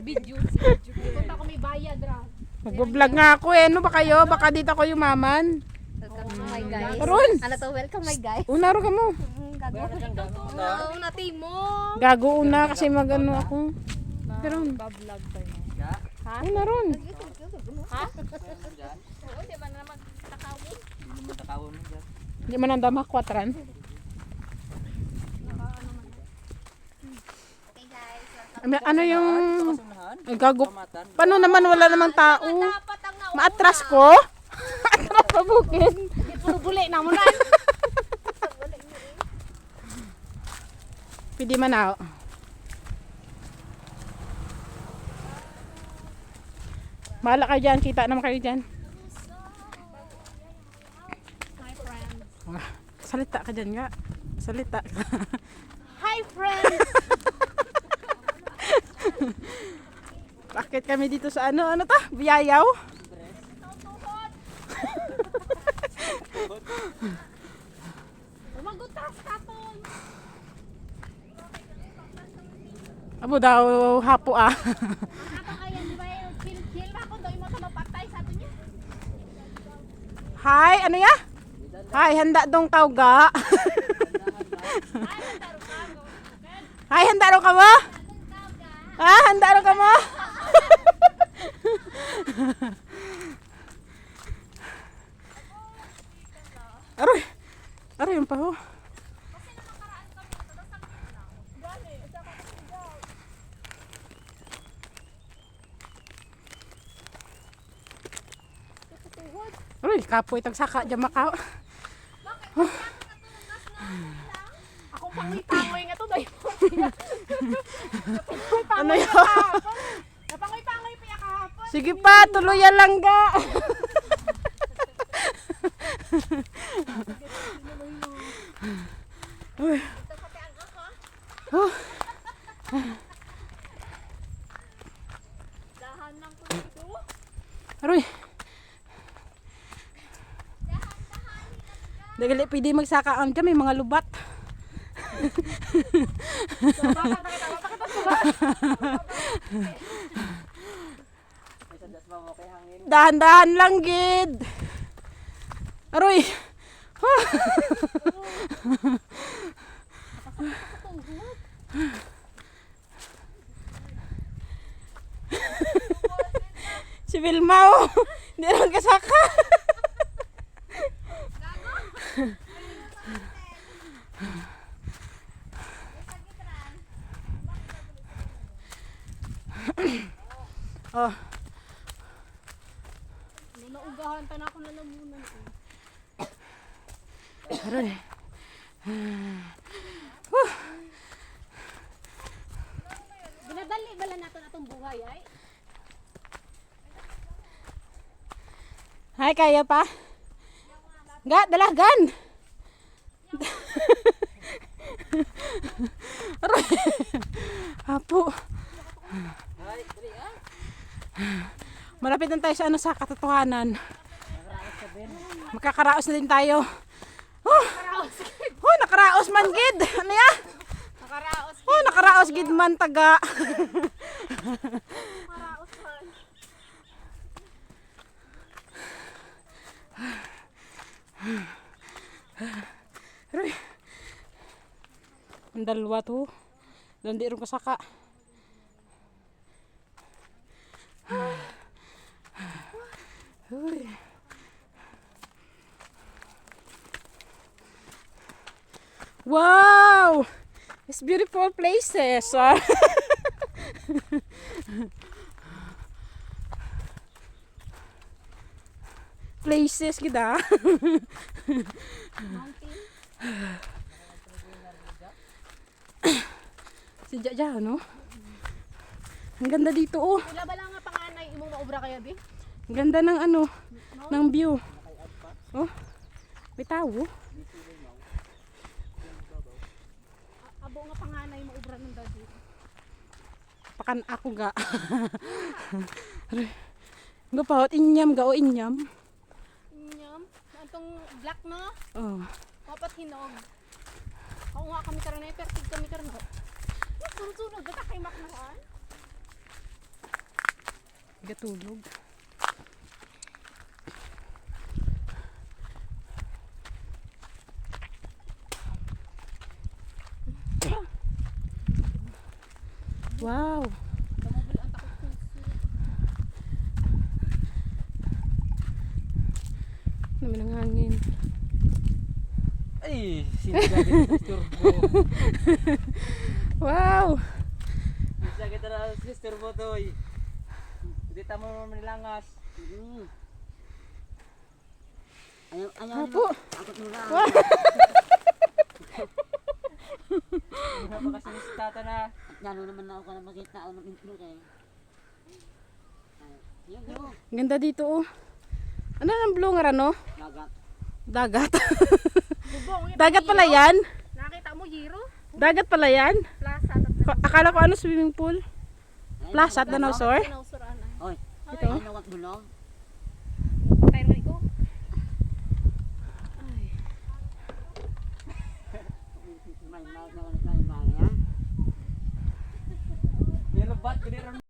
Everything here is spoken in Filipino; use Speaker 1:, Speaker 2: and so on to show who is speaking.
Speaker 1: Video. Punta ko may bayad ra.
Speaker 2: Mag-vlog nga ako eh. Ano ba kayo? Baka dito ako yumaman.
Speaker 3: Welcome my guys.
Speaker 2: Karon.
Speaker 3: Ano to? Welcome my guys.
Speaker 2: Unaro ka mo.
Speaker 3: Gago.
Speaker 1: Oo, nati mo.
Speaker 2: Gago una kasi magano ako. Karon.
Speaker 1: Ba-vlog ba niya?
Speaker 2: Ha? Unaron.
Speaker 1: Ha? Oo, di ba naman takawin?
Speaker 2: Hindi man ang dama kwatran.
Speaker 3: Okay guys, welcome.
Speaker 2: Ano yung gago? Paano naman wala namang tao?
Speaker 1: Dapat ang nauna.
Speaker 2: Maatras ko? Atras pa bukid.
Speaker 1: Di puro buli na mo na.
Speaker 2: Pwede man ako. Bahala kayo dyan. Kita naman kayo dyan.
Speaker 1: My friends.
Speaker 2: Salita ka dyan nga. Salita ka.
Speaker 1: Hi friends.
Speaker 2: Bakit kami dito sa ano ta? Biyayaw?
Speaker 1: Umagutas ka po.
Speaker 2: Abo daw hapo ah.
Speaker 1: Apa kaya di ba yung chill ako doon mo sa mapatay sa ato niya.
Speaker 2: Hi, ano ya? Hi, handa dong tao ga. Hi, handa ro ka mo? Ha, handa ro ka mo? Aroy. Aroy yung paho. Aroy, kapoy tag saka dyan makaw.
Speaker 1: Ako pangoy-pangoy nga to doy.
Speaker 2: Ano yun?
Speaker 1: Napangoy-pangoy pa ya kahapon.
Speaker 2: Sige pa, tuluyan lang ga. Uy. Oh.
Speaker 1: Dahan lang ko dito.
Speaker 2: Aroy. Dagali pwede magsakaan dyan, may mga lubat. Dahan-dahan lang gid. Aroy. Si Vilma oh. Hindi lang kasaka. Oh.
Speaker 1: Naugahan ta na ako na lamunan.
Speaker 2: Aroy.
Speaker 1: Binadali bala nato atong buhay ay.
Speaker 2: Hay, kaya pa? Ga, dalagan. Aroy. Apo. Malapit na tayo sa ano sa katotohanan. Makakaraos na din tayo. Oh, nakaraos man gid. Ano ya?
Speaker 1: Nakaraos.
Speaker 2: Oh, nakaraos gid man taga.
Speaker 1: Nakaraos man.
Speaker 2: Aroy. Ang dalawa to. Landi rin kasaka. Uy. Wow! It's beautiful places. Places kita.
Speaker 1: Mountain.
Speaker 2: Si Jaja, no? Ang ganda dito, oh.
Speaker 1: Wala ba lang nga panganay imong maobra kaya bi?
Speaker 2: Ang ganda ng ano, ng view. Oh, may tao.
Speaker 1: Abo nga panganay maobra nung dadi.
Speaker 2: Pakan ako ga. Nga pa, inyam ga o inyam.
Speaker 1: Inyam, atong black no?
Speaker 2: Oh.
Speaker 1: Kapat hinog. Ako nga kami karon ay pertig kami karon. Sunod-sunod bata kay maknahan.
Speaker 2: Gatulog. Wow. Namin ang hangin.
Speaker 4: Ay, sinigagit na turbo.
Speaker 2: Wow.
Speaker 4: Sinigagit na sister mo toy. Hindi tamo mo nilangas.
Speaker 5: Ayaw
Speaker 2: Apo.
Speaker 5: akot mo lang.
Speaker 2: Wow.
Speaker 4: Hindi ba kasi si tata na.
Speaker 5: At lalo naman ako ka na makita ako ng intro eh. Yun yun.
Speaker 2: Ganda dito oh. Ano ang blungar ano?
Speaker 5: Dagat.
Speaker 2: Dagat.
Speaker 1: Bubong, yung
Speaker 2: Dagat pala
Speaker 1: Yiro.
Speaker 2: yan?
Speaker 1: Nakita mo, Yiro?
Speaker 2: Dagat pala yan?
Speaker 1: Plaza.
Speaker 2: Akala ko ano swimming pool? Plaza at
Speaker 5: Ano?
Speaker 2: Dinosaur?
Speaker 1: Pinausuran na.
Speaker 5: Oy,
Speaker 2: Ito.
Speaker 5: ano wag bulong?
Speaker 1: Patay rin ko.
Speaker 5: May ya.
Speaker 4: Yan ang bat, gini ron